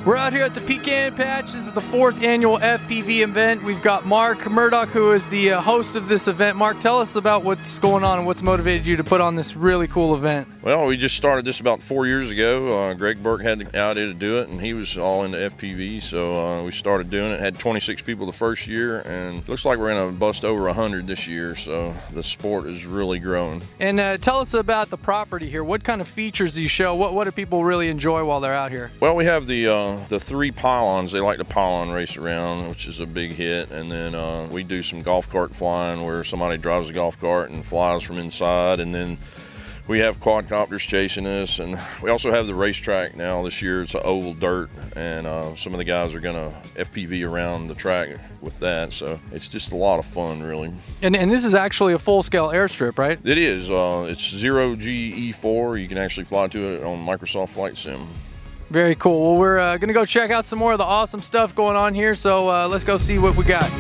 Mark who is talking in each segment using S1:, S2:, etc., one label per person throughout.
S1: We're out here at the Pecan Patch. This is the 4th annual FPV event. We've got Mark Murdock, who is the host of this event. Mark, tell us about what's going on and what's motivated you to put on this really cool event.
S2: Well, we just started this about 4 years ago. Greg Burke had the idea to do it, and he was all into FPV, so we started doing it. Had 26 people the first year, and it looks like we're going to bust over 100 this year, so the sport is really growing.
S1: And tell us about the property here. What kind of features do you show? What do people really enjoy while they're out here?
S2: Well, we have the 3 pylons. They like to pylon race around, which is a big hit, and then we do some golf cart flying where somebody drives a golf cart and flies from inside, and then we have quadcopters chasing us, and we also have the racetrack now. This year it's an oval dirt, and some of the guys are going to FPV around the track with that, so it's just a lot of fun, really.
S1: And this is actually a full-scale airstrip, right?
S2: It is. It's 0G-E4. You can actually fly to it on Microsoft Flight Sim.
S1: Very cool. Well, we're going to go check out some more of the awesome stuff going on here, so let's go see what we got.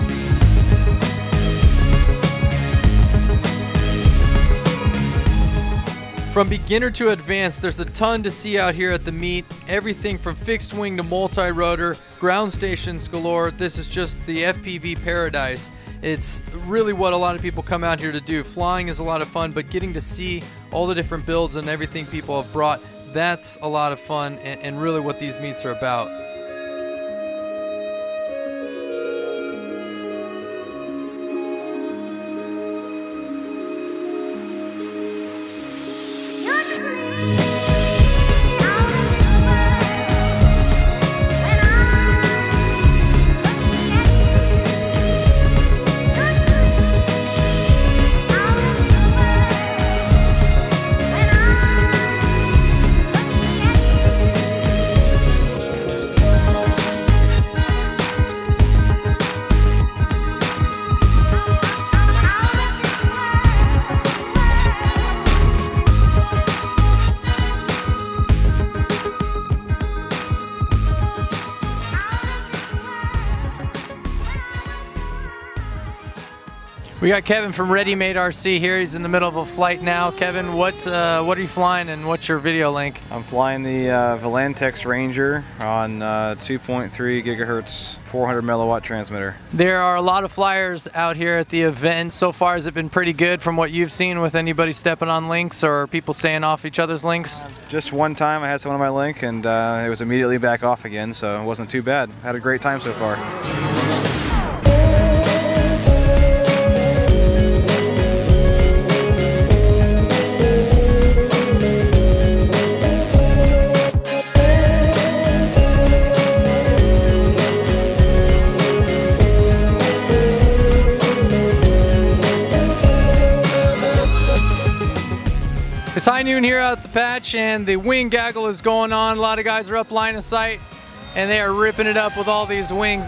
S1: From beginner to advanced, there's a ton to see out here at the meet. Everything from fixed wing to multi-rotor, ground stations galore. This is just the FPV paradise. It's really what a lot of people come out here to do. Flying is a lot of fun, but getting to see all the different builds and everything people have brought, that's a lot of fun and really what these meets are about. We got Kevin from ReadyMadeRC here. He's in the middle of a flight now. Kevin, what are you flying and what's your video link?
S3: I'm flying the Volantex Ranger on 2.3 gigahertz 400 milliwatt transmitter.
S1: There are a lot of flyers out here at the event. So far, has it been pretty good from what you've seen with anybody stepping on links or people staying off each other's links?
S3: Just one time I had someone on my link and it was immediately back off again, so it wasn't too bad. Had a great time so far.
S1: It's high noon here at the patch and the wing gaggle is going on. A lot of guys are up line of sight and they are ripping it up with all these wings.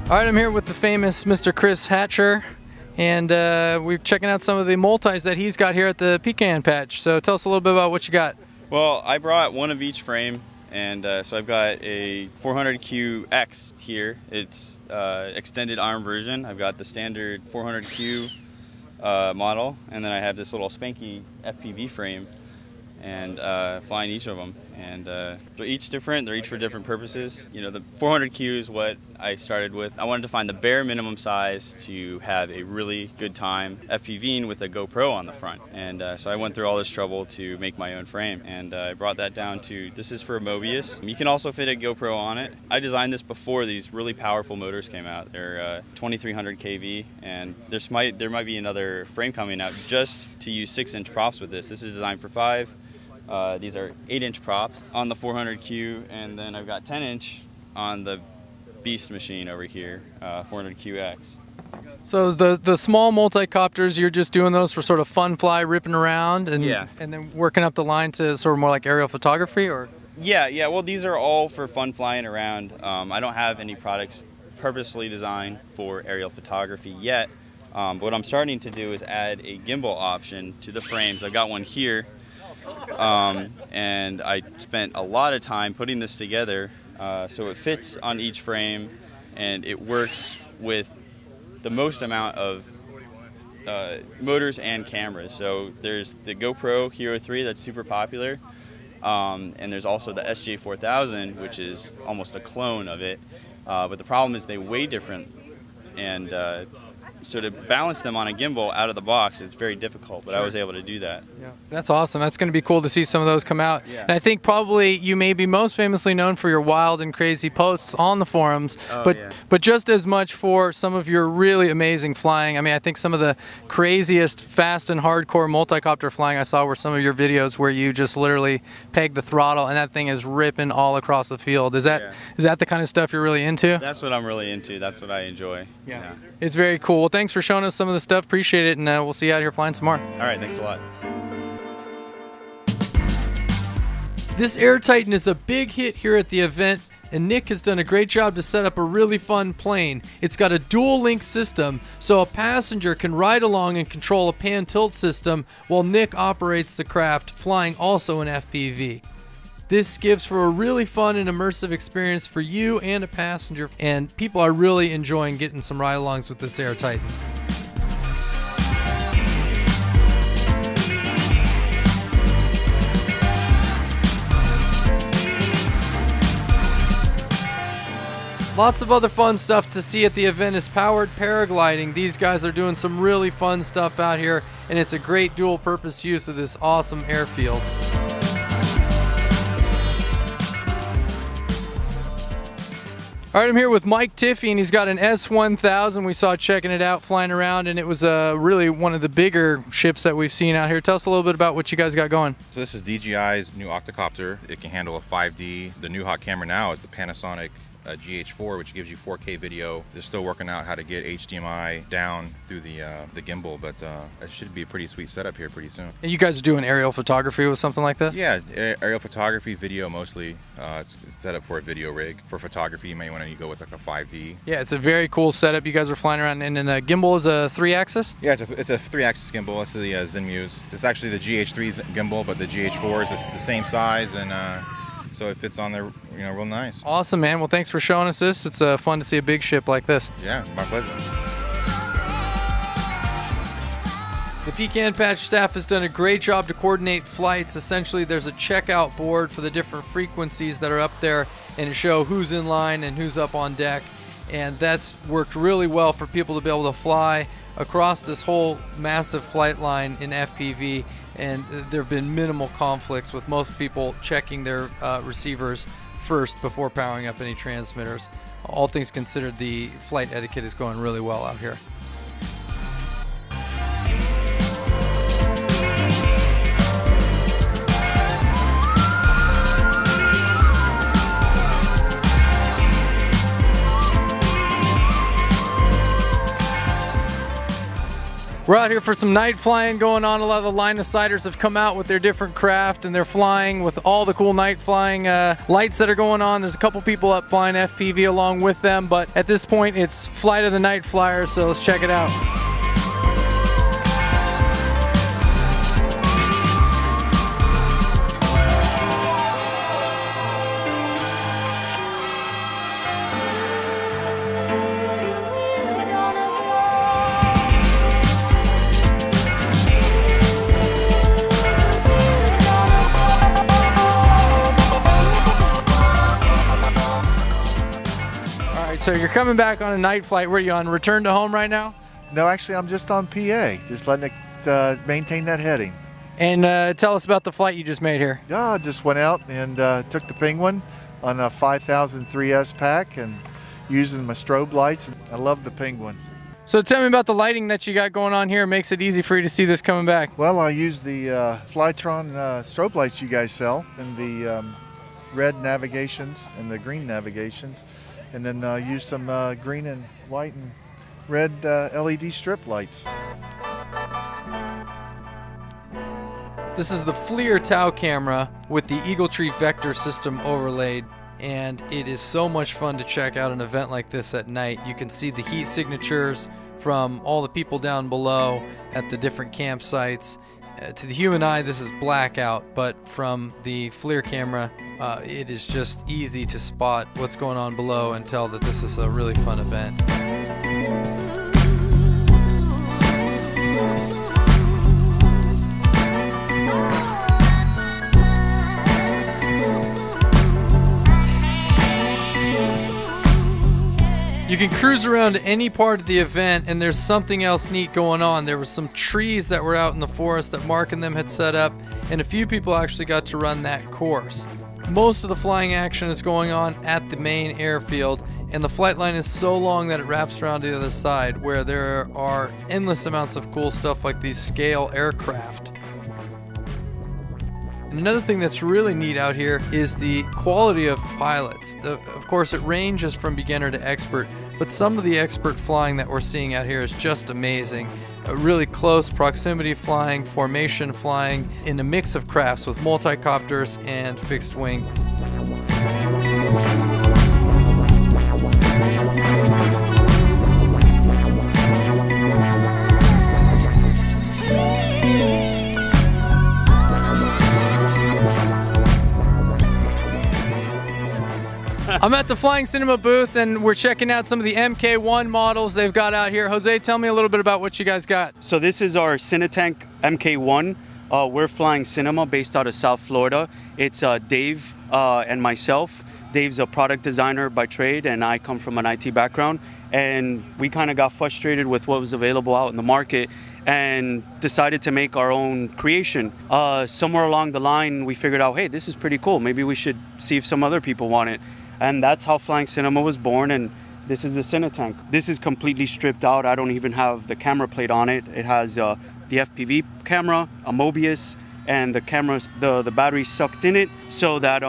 S1: All right, I'm here with the famous Mr. Chris Hatcher, and we're checking out some of the multis that he's got here at the Pecan Patch. So tell us a little bit about what you got.
S4: Well, I brought one of each frame, and so I've got a 400QX here. It's extended arm version. I've got the standard 400Q model, and then I have this little spanky FPV frame, and flying each of them. And they're each different. They're each for different purposes. You know, the 400Q is what I started with. I wanted to find the bare minimum size to have a really good time FPVing with a GoPro on the front. And so I went through all this trouble to make my own frame, and I brought that down to, this is for a Mobius. You can also fit a GoPro on it. I designed this before these really powerful motors came out. They're 2300 kV, and there might be another frame coming out just to use 6-inch props with this. This is designed for 5. These are 8-inch props on the 400Q, and then I've got 10-inch on the beast machine over here, 400QX.
S1: So the small multi-copters, you're just doing those for sort of fun fly, ripping around, and
S4: yeah,
S1: and then working up the line to sort of more like aerial photography, or?
S4: Yeah. Well, these are all for fun flying around. I don't have any products purposefully designed for aerial photography yet. But what I'm starting to do is add a gimbal option to the frames. I've got one here. And I spent a lot of time putting this together so it fits on each frame and it works with the most amount of motors and cameras. So there's the GoPro Hero 3 that's super popular, And there's also the SJ4000, which is almost a clone of it. But the problem is they weigh different, and so to balance them on a gimbal out of the box, it's very difficult, but
S1: Sure.
S4: I was able to do that.
S1: Yeah. That's awesome. That's going to be cool to see some of those come out.
S4: Yeah.
S1: And I think probably you may be most famously known for your wild and crazy posts on the forums, but just as much for some of your really amazing flying. I mean, I think some of the craziest fast and hardcore multi-copter flying I saw were some of your videos where you just literally peg the throttle and that thing is ripping all across the field. Is that the kind of stuff you're really into?
S4: That's what I'm really into. That's what I enjoy.
S1: Yeah. It's very cool. Well, thanks for showing us some of the stuff. Appreciate it, and we'll see you out here flying some more.
S4: All right, thanks a lot.
S1: This Air Titan is a big hit here at the event, and Nick has done a great job to set up a really fun plane. It's got a dual link system, so a passenger can ride along and control a pan tilt system while Nick operates the craft, flying also in FPV. This gives for a really fun and immersive experience for you and a passenger, and people are really enjoying getting some ride-alongs with this Air Titan. Lots of other fun stuff to see at the event is powered paragliding. These guys are doing some really fun stuff out here, and it's a great dual-purpose use of this awesome airfield. All right, I'm here with Mike Tiffy, and he's got an S1000. We saw checking it out, flying around, and it was really one of the bigger ships that we've seen out here. Tell us a little bit about what you guys got going.
S5: So this is DJI's new octocopter. It can handle a 5D. The new hot camera now is the Panasonic GH4, which gives you 4K video. They're still working out how to get HDMI down through the gimbal, but it should be a pretty sweet setup here pretty soon.
S1: And you guys are doing aerial photography with something like this?
S5: Yeah, aerial photography, video mostly. It's set up for a video rig. For photography, you may want to go with like a 5D.
S1: Yeah, it's a very cool setup. You guys are flying around, and then the gimbal is a 3-axis?
S5: Yeah, it's a 3-axis gimbal. That's the Zenmuse. It's actually the GH3's gimbal, but the GH4 is the same size, and so it fits on there, real nice.
S1: Awesome, man. Well, thanks for showing us this. It's fun to see a big ship like this.
S5: Yeah, my pleasure.
S1: The Pecan Patch staff has done a great job to coordinate flights. Essentially, there's a checkout board for the different frequencies that are up there and to show who's in line and who's up on deck. And that's worked really well for people to be able to fly across this whole massive flight line in FPV, and there have been minimal conflicts with most people checking their receivers first before powering up any transmitters. All things considered, the flight etiquette is going really well out here. We're out here for some night flying going on. A lot of the line-of-sighters have come out with their different craft, and they're flying with all the cool night flying lights that are going on. There's a couple people up flying FPV along with them, but at this point it's Flight of the Night Flyers, so let's check it out. So you're coming back on a night flight. Where are you on? Return to home right now?
S6: No, actually, I'm just on PA, just letting it maintain that heading.
S1: And tell us about the flight you just made here.
S6: Yeah, I just went out and took the Penguin on a 5000 3S pack and using my strobe lights. I love the Penguin.
S1: So tell me about the lighting that you got going on here. It makes it easy for you to see this coming back.
S6: Well, I use the Flytron strobe lights you guys sell, and the red navigations and the green navigations. And then use some green and white and red LED strip lights.
S1: This is the FLIR Tau camera with the Eagle Tree Vector system overlaid, and it is so much fun to check out an event like this at night. You can see the heat signatures from all the people down below at the different campsites. To the human eye, this is blackout, but from the FLIR camera, it is just easy to spot what's going on below and tell that this is a really fun event. You can cruise around any part of the event and there's something else neat going on. There were some trees that were out in the forest that Mark and them had set up, and a few people actually got to run that course. Most of the flying action is going on at the main airfield, and the flight line is so long that it wraps around to the other side, where there are endless amounts of cool stuff like these scale aircraft. And another thing that's really neat out here is the quality of pilots. Of course, it ranges from beginner to expert, but some of the expert flying that we're seeing out here is just amazing. Really close proximity flying, formation flying in a mix of crafts with multicopters and fixed wing. I'm at the Flying Cinema booth and we're checking out some of the MK1 models they've got out here. Jose, tell me a little bit about what you guys got.
S7: So this is our Cinetank MK1. We're flying cinema based out of South Florida. It's Dave and myself. Dave's a product designer by trade and I come from an IT background. And we kind of got frustrated with what was available out in the market and decided to make our own creation. Somewhere along the line, we figured out, hey, this is pretty cool. Maybe we should see if some other people want it. And that's how Flying Cinema was born, and this is the Cinetank. This is completely stripped out. I don't even have the camera plate on it. It has the FPV camera, a Mobius, and the cameras, the battery sucked in it so that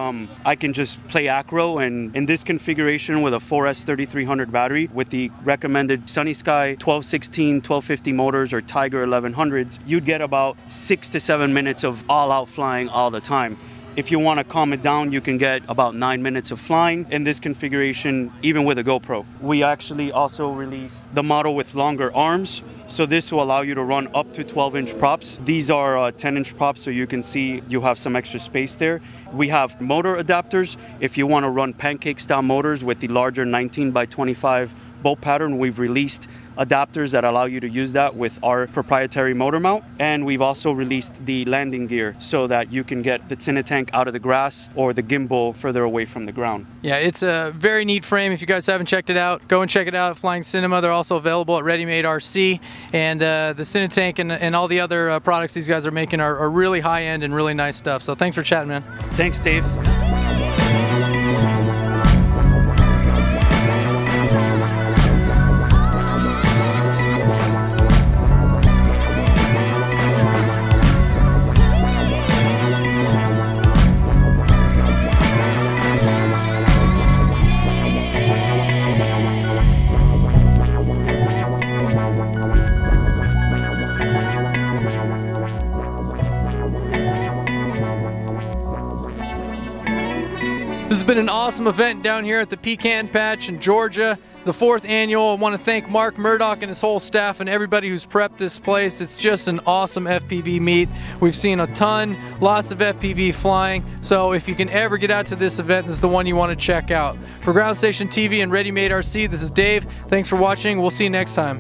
S7: I can just play acro. And in this configuration with a 4S3300 battery with the recommended Sunny Sky 1216, 1250 motors or Tiger 1100s, you'd get about 6 to 7 minutes of all-out flying all the time. If you want to calm it down, you can get about 9 minutes of flying in this configuration, even with a GoPro. We actually also released the model with longer arms. So this will allow you to run up to 12-inch props. These are 10-inch props, so you can see you have some extra space there. We have motor adapters. If you want to run pancake-style motors with the larger 19x25 bolt pattern, we've released adapters that allow you to use that with our proprietary motor mount. And we've also released the landing gear so that you can get the Cinetank out of the grass or the gimbal further away from the ground.
S1: Yeah, it's a very neat frame. If you guys haven't checked it out, go and check it out at Flying Cinema. They're also available at ReadyMadeRC. And the Cinetank and all the other products these guys are making are really high-end and really nice stuff. So thanks for chatting, man.
S7: Thanks, Dave.
S1: This has been an awesome event down here at the Pecan Patch in Georgia, the 4th annual. I want to thank Mark Murdock and his whole staff and everybody who's prepped this place. It's just an awesome FPV meet. We've seen a ton, lots of FPV flying. So if you can ever get out to this event, this is the one you want to check out. For Ground Station TV and ReadyMadeRC, this is Dave. Thanks for watching. We'll see you next time.